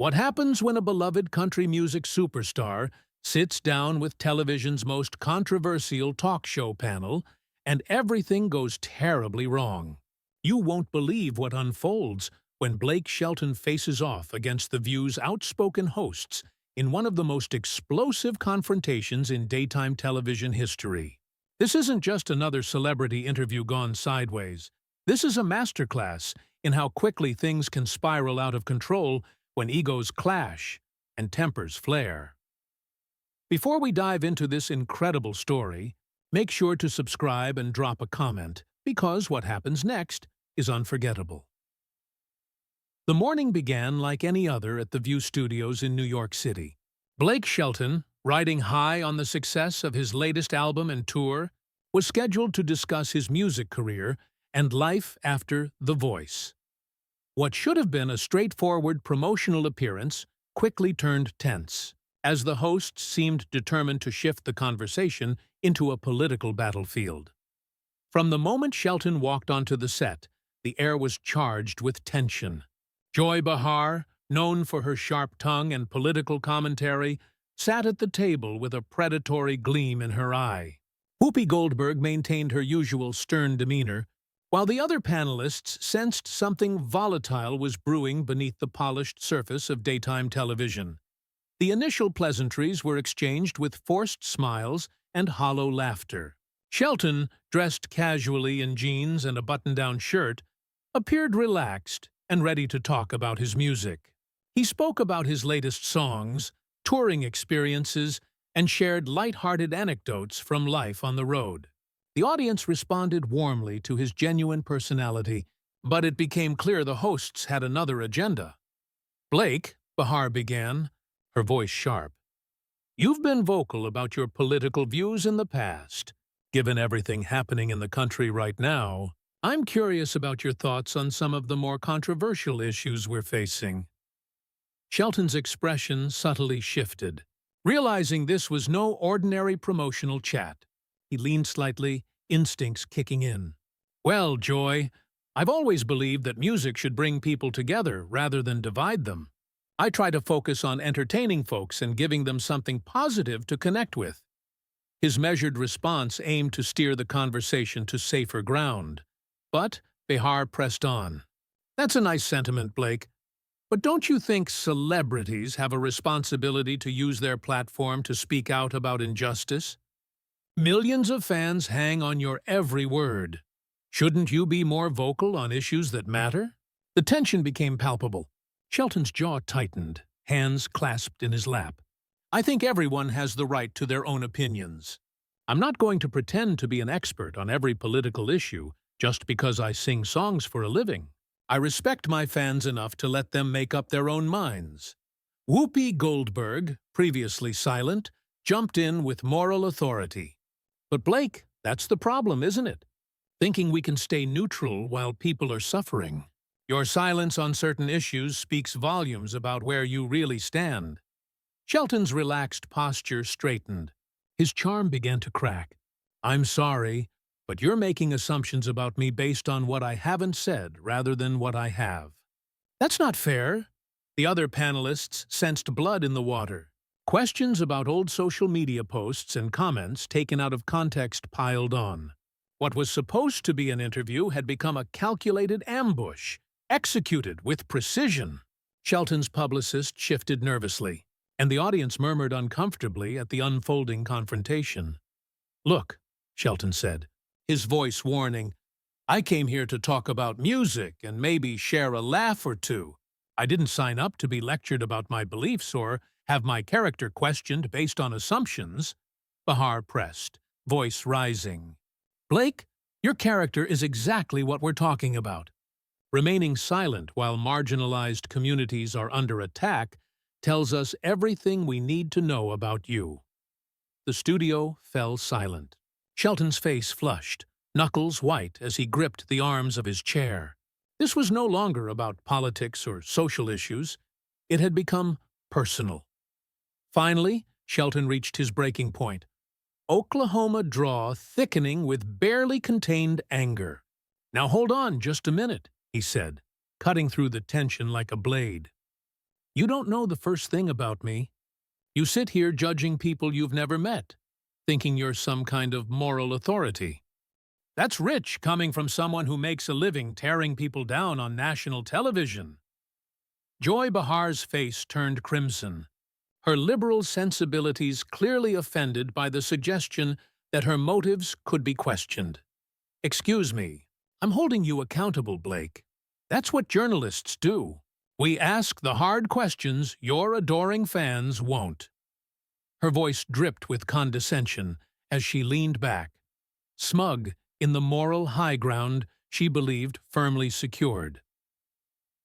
What happens when a beloved country music superstar sits down with television's most controversial talk show panel and everything goes terribly wrong? You won't believe what unfolds when Blake Shelton faces off against The View's outspoken hosts in one of the most explosive confrontations in daytime television history. This isn't just another celebrity interview gone sideways. This is a masterclass in how quickly things can spiral out of control when egos clash and tempers flare. Before we dive into this incredible story, make sure to subscribe and drop a comment, because what happens next is unforgettable. The morning began like any other at the View Studios in New York City. Blake Shelton, riding high on the success of his latest album and tour, was scheduled to discuss his music career and life after The Voice. What should have been a straightforward promotional appearance quickly turned tense, as the hosts seemed determined to shift the conversation into a political battlefield. From the moment Shelton walked onto the set, the air was charged with tension. Joy Behar, known for her sharp tongue and political commentary, sat at the table with a predatory gleam in her eye. Whoopi Goldberg maintained her usual stern demeanor, while the other panelists sensed something volatile was brewing beneath the polished surface of daytime television. The initial pleasantries were exchanged with forced smiles and hollow laughter. Shelton, dressed casually in jeans and a button-down shirt, appeared relaxed and ready to talk about his music. He spoke about his latest songs, touring experiences, and shared lighthearted anecdotes from life on the road. The audience responded warmly to his genuine personality, but it became clear the hosts had another agenda. "Blake," Behar began, her voice sharp, "you've been vocal about your political views in the past. Given everything happening in the country right now, I'm curious about your thoughts on some of the more controversial issues we're facing." Shelton's expression subtly shifted. Realizing this was no ordinary promotional chat, he leaned slightly, instincts kicking in. "Well, Joy, I've always believed that music should bring people together rather than divide them. I try to focus on entertaining folks and giving them something positive to connect with." His measured response aimed to steer the conversation to safer ground. But Behar pressed on. "That's a nice sentiment, Blake. But don't you think celebrities have a responsibility to use their platform to speak out about injustice? Millions of fans hang on your every word. Shouldn't you be more vocal on issues that matter?" The tension became palpable. Shelton's jaw tightened, hands clasped in his lap. "I think everyone has the right to their own opinions. I'm not going to pretend to be an expert on every political issue just because I sing songs for a living. I respect my fans enough to let them make up their own minds." Whoopi Goldberg, previously silent, jumped in with moral authority. "But Blake, that's the problem, isn't it? Thinking we can stay neutral while people are suffering. Your silence on certain issues speaks volumes about where you really stand." Shelton's relaxed posture straightened. His charm began to crack. "I'm sorry, but you're making assumptions about me based on what I haven't said rather than what I have." "That's not fair." The other panelists sensed blood in the water. Questions about old social media posts and comments taken out of context piled on. What was supposed to be an interview had become a calculated ambush, executed with precision. Shelton's publicist shifted nervously, and the audience murmured uncomfortably at the unfolding confrontation. "Look," Shelton said, his voice warning, "I came here to talk about music and maybe share a laugh or two. I didn't sign up to be lectured about my beliefs or have my character questioned based on assumptions." Behar pressed, voice rising. "Blake, your character is exactly what we're talking about. Remaining silent while marginalized communities are under attack tells us everything we need to know about you." The studio fell silent. Shelton's face flushed, knuckles white as he gripped the arms of his chair. This was no longer about politics or social issues. It had become personal. Finally, Shelton reached his breaking point. Oklahoma draw thickening with barely contained anger. "Now hold on just a minute," he said, cutting through the tension like a blade. You don't know the first thing about me. You sit here judging people you've never met, thinking you're some kind of moral authority. That's rich coming from someone who makes a living tearing people down on national television. Joy Behar's face turned crimson, her liberal sensibilities clearly offended by the suggestion that her motives could be questioned. Excuse me, I'm holding you accountable, Blake. That's what journalists do. We ask the hard questions your adoring fans won't. Her voice dripped with condescension as she leaned back, smug in the moral high ground she believed firmly secured.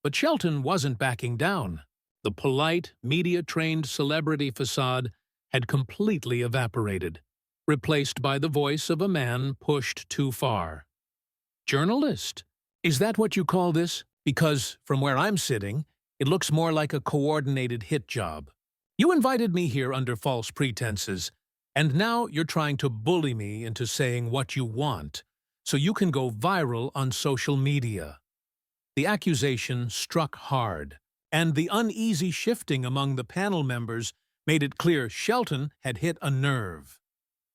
But Shelton wasn't backing down. The polite, media-trained celebrity facade had completely evaporated, replaced by the voice of a man pushed too far. Journalist? Is that what you call this? Because, from where I'm sitting, it looks more like a coordinated hit job. You invited me here under false pretenses, and now you're trying to bully me into saying what you want, so you can go viral on social media. The accusation struck hard, and the uneasy shifting among the panel members made it clear Shelton had hit a nerve.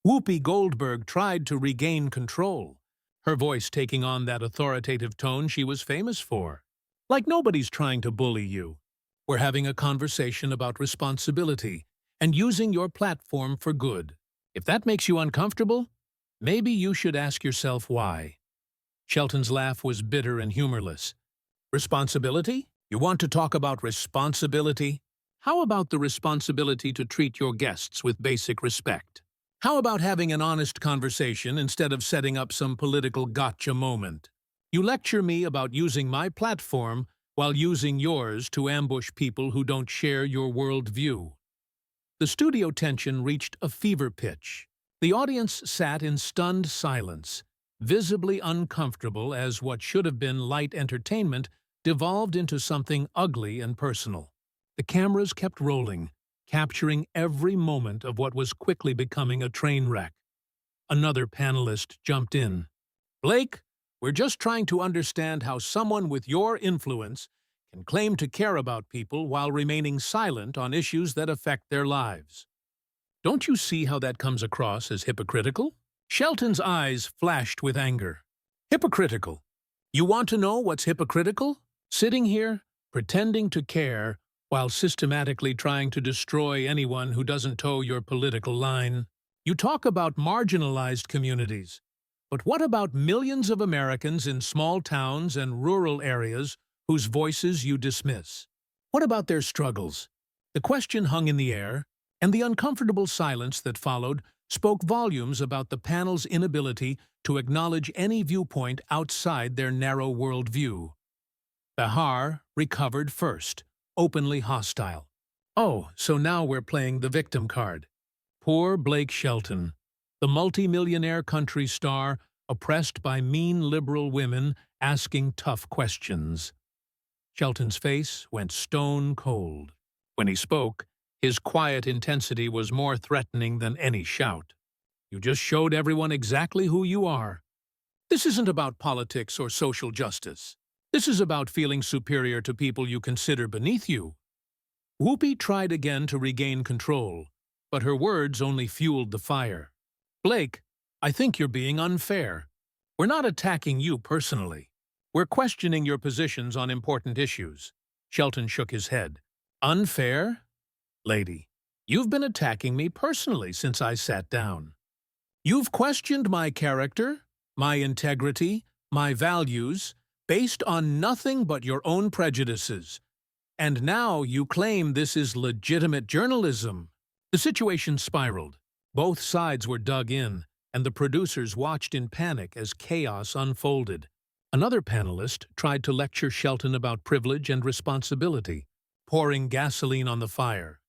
Whoopi Goldberg tried to regain control, her voice taking on that authoritative tone she was famous for. Like nobody's trying to bully you. We're having a conversation about responsibility and using your platform for good. If that makes you uncomfortable, maybe you should ask yourself why. Shelton's laugh was bitter and humorless. Responsibility? You want to talk about responsibility? How about the responsibility to treat your guests with basic respect? How about having an honest conversation instead of setting up some political gotcha moment? You lecture me about using my platform while using yours to ambush people who don't share your worldview. The studio tension reached a fever pitch. The audience sat in stunned silence, visibly uncomfortable as what should have been light entertainment devolved into something ugly and personal. The cameras kept rolling, capturing every moment of what was quickly becoming a train wreck. Another panelist jumped in. Blake, we're just trying to understand how someone with your influence can claim to care about people while remaining silent on issues that affect their lives. Don't you see how that comes across as hypocritical? Shelton's eyes flashed with anger. Hypocritical? You want to know what's hypocritical? Sitting here, pretending to care, while systematically trying to destroy anyone who doesn't toe your political line. You talk about marginalized communities, but what about millions of Americans in small towns and rural areas whose voices you dismiss? What about their struggles? The question hung in the air, and the uncomfortable silence that followed spoke volumes about the panel's inability to acknowledge any viewpoint outside their narrow worldview. Behar recovered first, openly hostile. Oh, so now we're playing the victim card. Poor Blake Shelton, the multi-millionaire country star oppressed by mean liberal women asking tough questions. Shelton's face went stone cold. When he spoke, his quiet intensity was more threatening than any shout. You just showed everyone exactly who you are. This isn't about politics or social justice. This is about feeling superior to people you consider beneath you. Whoopi tried again to regain control, but her words only fueled the fire. Blake, I think you're being unfair. We're not attacking you personally. We're questioning your positions on important issues. Shelton shook his head. Unfair? Lady, you've been attacking me personally since I sat down. You've questioned my character, my integrity, my values, based on nothing but your own prejudices. And now you claim this is legitimate journalism. The situation spiraled. Both sides were dug in, and the producers watched in panic as chaos unfolded. Another panelist tried to lecture Shelton about privilege and responsibility, pouring gasoline on the fire.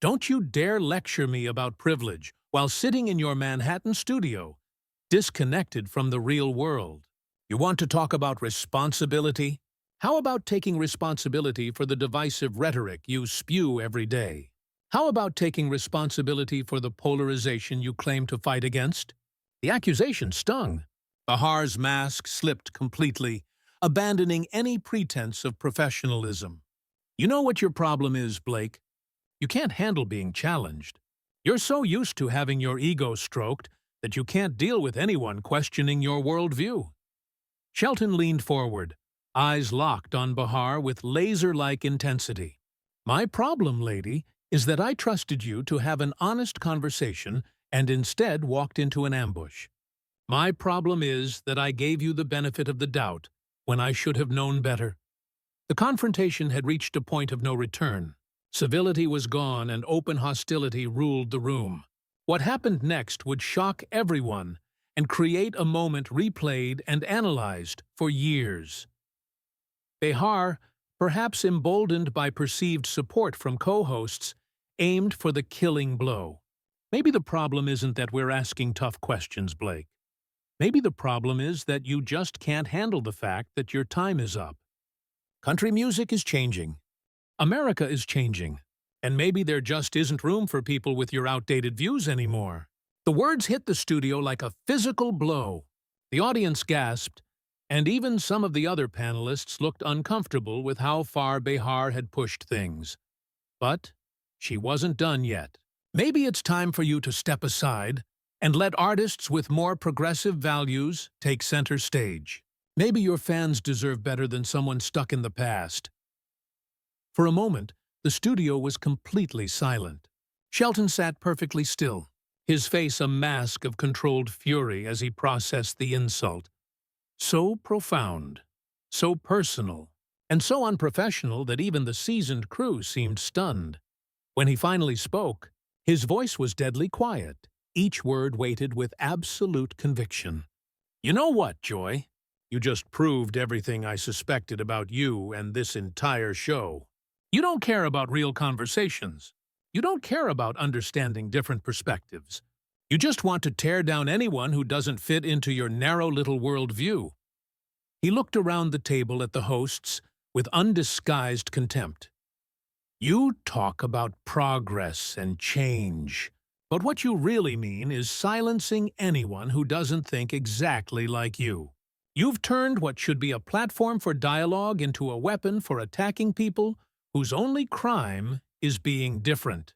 Don't you dare lecture me about privilege while sitting in your Manhattan studio, disconnected from the real world. You want to talk about responsibility? How about taking responsibility for the divisive rhetoric you spew every day? How about taking responsibility for the polarization you claim to fight against? The accusation stung. Behar's mask slipped completely, abandoning any pretense of professionalism. You know what your problem is, Blake? You can't handle being challenged. You're so used to having your ego stroked that you can't deal with anyone questioning your worldview. Shelton leaned forward, eyes locked on Behar with laser-like intensity. My problem, lady, is that I trusted you to have an honest conversation and instead walked into an ambush. My problem is that I gave you the benefit of the doubt when I should have known better. The confrontation had reached a point of no return. Civility was gone and open hostility ruled the room. What happened next would shock everyone and create a moment replayed and analyzed for years. Behar, perhaps emboldened by perceived support from co-hosts, aimed for the killing blow. Maybe the problem isn't that we're asking tough questions, Blake. Maybe the problem is that you just can't handle the fact that your time is up. Country music is changing. America is changing. And maybe there just isn't room for people with your outdated views anymore. The words hit the studio like a physical blow. The audience gasped, and even some of the other panelists looked uncomfortable with how far Behar had pushed things. But she wasn't done yet. Maybe it's time for you to step aside and let artists with more progressive values take center stage. Maybe your fans deserve better than someone stuck in the past. For a moment, the studio was completely silent. Shelton sat perfectly still, his face a mask of controlled fury as he processed the insult. So profound, so personal, and so unprofessional that even the seasoned crew seemed stunned. When he finally spoke, his voice was deadly quiet, each word weighted with absolute conviction. You know what, Joy? You just proved everything I suspected about you and this entire show. You don't care about real conversations. You don't care about understanding different perspectives. You just want to tear down anyone who doesn't fit into your narrow little worldview. He looked around the table at the hosts with undisguised contempt. You talk about progress and change, but what you really mean is silencing anyone who doesn't think exactly like you. You've turned what should be a platform for dialogue into a weapon for attacking people whose only crime is being different.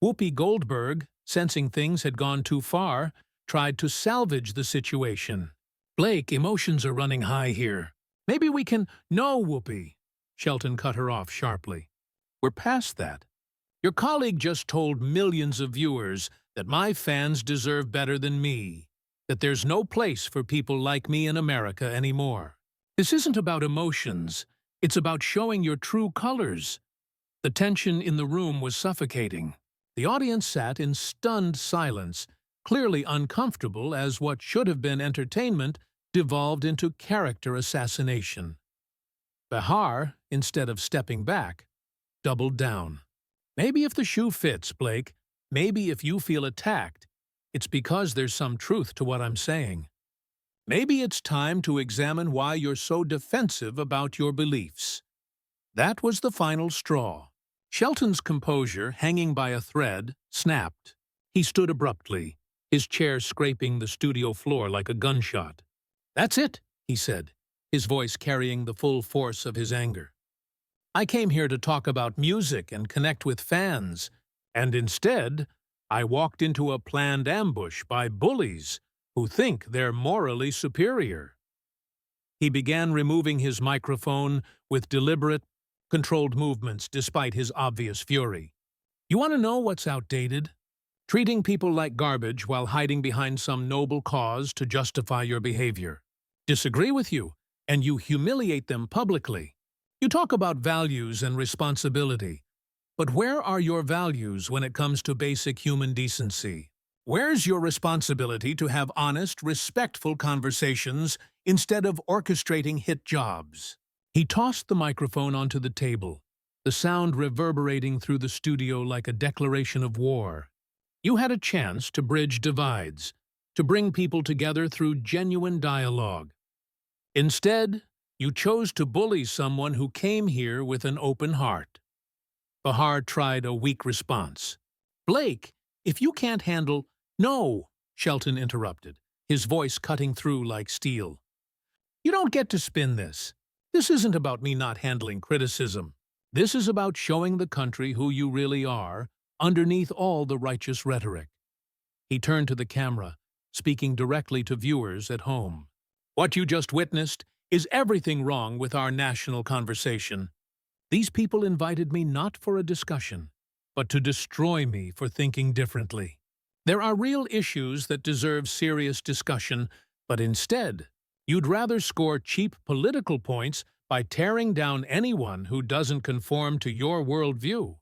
Whoopi Goldberg, sensing things had gone too far, tried to salvage the situation. Blake, emotions are running high here. Maybe we can— No, Whoopi, Shelton cut her off sharply. We're past that. Your colleague just told millions of viewers that my fans deserve better than me, that there's no place for people like me in America anymore. This isn't about emotions. It's about showing your true colors. The tension in the room was suffocating. The audience sat in stunned silence, clearly uncomfortable as what should have been entertainment devolved into character assassination. Behar, instead of stepping back, doubled down. Maybe if the shoe fits, Blake, maybe if you feel attacked, it's because there's some truth to what I'm saying. Maybe it's time to examine why you're so defensive about your beliefs. That was the final straw. Shelton's composure, hanging by a thread, snapped. He stood abruptly, his chair scraping the studio floor like a gunshot. That's it, he said, his voice carrying the full force of his anger. I came here to talk about music and connect with fans, and instead, I walked into a planned ambush by bullies who think they're morally superior. He began removing his microphone with deliberate, controlled movements despite his obvious fury. You want to know what's outdated? Treating people like garbage while hiding behind some noble cause to justify your behavior. Disagree with you, and you humiliate them publicly. You talk about values and responsibility, but where are your values when it comes to basic human decency? Where's your responsibility to have honest, respectful conversations instead of orchestrating hit jobs? He tossed the microphone onto the table, the sound reverberating through the studio like a declaration of war. You had a chance to bridge divides, to bring people together through genuine dialogue. Instead, you chose to bully someone who came here with an open heart. Behar tried a weak response. Blake, if you can't handle— No, Shelton interrupted, his voice cutting through like steel. You don't get to spin this. This isn't about me not handling criticism. This is about showing the country who you really are, underneath all the righteous rhetoric. He turned to the camera, speaking directly to viewers at home. What you just witnessed is everything wrong with our national conversation. These people invited me not for a discussion, but to destroy me for thinking differently. There are real issues that deserve serious discussion, but instead, you'd rather score cheap political points by tearing down anyone who doesn't conform to your worldview.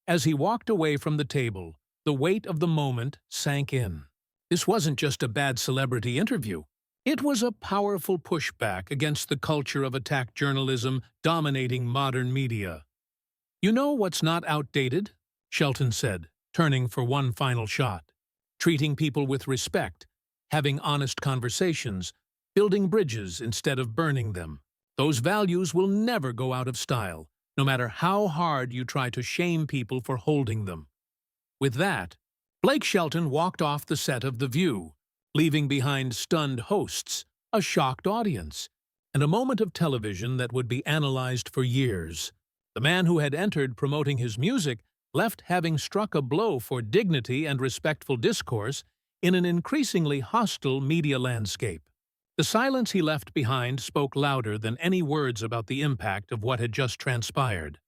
As he walked away from the table, the weight of the moment sank in. This wasn't just a bad celebrity interview. It was a powerful pushback against the culture of attack journalism dominating modern media. You know what's not outdated? Shelton said, turning for one final shot. Treating people with respect, having honest conversations, building bridges instead of burning them. Those values will never go out of style, no matter how hard you try to shame people for holding them. With that, Blake Shelton walked off the set of The View, leaving behind stunned hosts, a shocked audience, and a moment of television that would be analyzed for years. The man who had entered promoting his music left having struck a blow for dignity and respectful discourse in an increasingly hostile media landscape. The silence he left behind spoke louder than any words about the impact of what had just transpired.